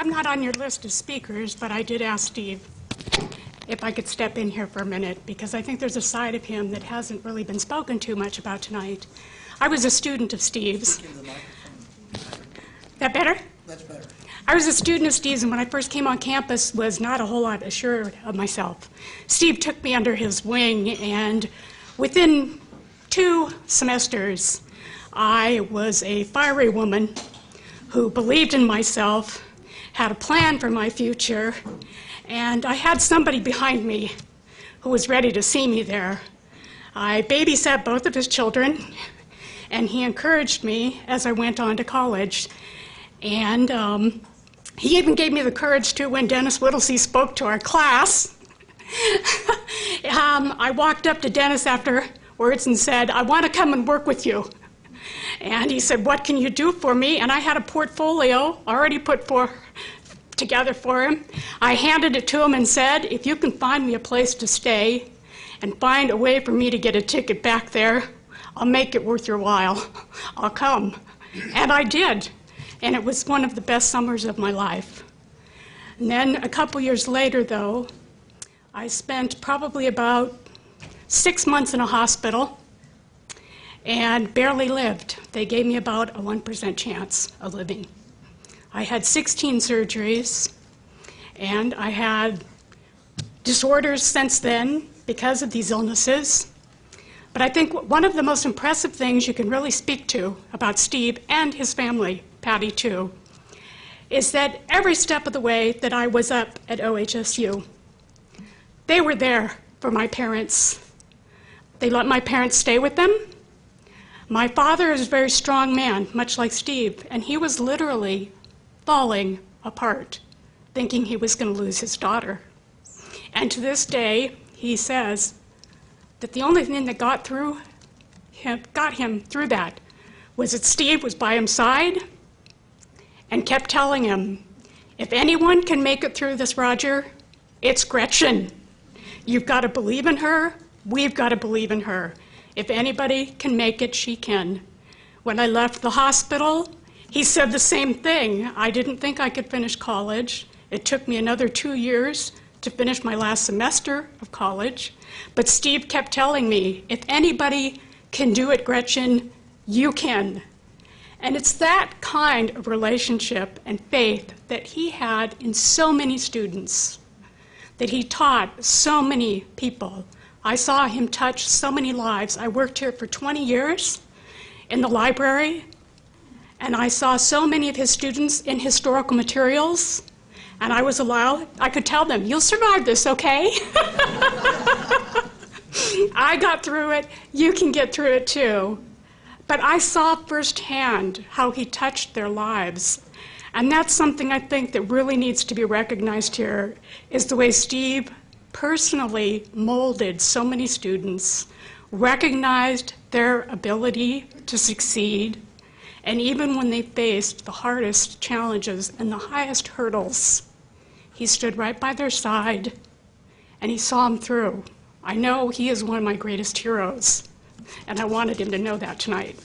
I'm not on your list of speakers, but I did ask Steve if I could step in here for a minute, because I think there's a side of him that hasn't really been spoken too much about tonight. I was a student of Steve's. That better? That's better. I was a student of Steve's, and when I first came on campus, was not a whole lot assured of myself. Steve took me under his wing, and within 2 semesters, I was a fiery woman who believed in myself, had a plan for my future, and I had somebody behind me who was ready to see me there. I babysat both of his children, and he encouraged me as I went on to college. And he even gave me the courage to, when Dennis Whittlesey spoke to our class, I walked up to Dennis afterwards and said, "I want to come and work with you." And he said, "What can you do for me?" And I had a portfolio already put together for him. I handed it to him and said, "If you can find me a place to stay and find a way for me to get a ticket back there, I'll make it worth your while. I'll come." And I did. And it was one of the best summers of my life. And then a couple years later, though, I spent probably about 6 months in a hospital and barely lived. They gave me about a 1% chance of living. I had 16 surgeries, and I had disorders since then because of these illnesses. But I think one of the most impressive things you can really speak to about Steve and his family, Patty too, is that every step of the way that I was up at OHSU, they were there for my parents. They let my parents stay with them. My father is a very strong man, much like Steve, and he was literally falling apart, thinking he was going to lose his daughter. And to this day, he says that the only thing that got him through that was that Steve was by his side and kept telling him, "If anyone can make it through this, Roger, it's Gretchen. You've got to believe in her. We've got to believe in her. If anybody can make it, she can." When I left the hospital, he said the same thing. I didn't think I could finish college. It took me another 2 years to finish my last semester of college. But Steve kept telling me, "If anybody can do it, Gretchen, you can." And it's that kind of relationship and faith that he had in so many students, that he taught so many people. I saw him touch so many lives. I worked here for 20 years in the library, and I saw so many of his students in historical materials, and I could tell them, "You'll survive this, okay?" I got through it, you can get through it too. But I saw firsthand how he touched their lives. And that's something I think that really needs to be recognized here, is the way Steve personally molded so many students, recognized their ability to succeed, and even when they faced the hardest challenges and the highest hurdles, he stood right by their side and he saw them through. I know he is one of my greatest heroes, and I wanted him to know that tonight.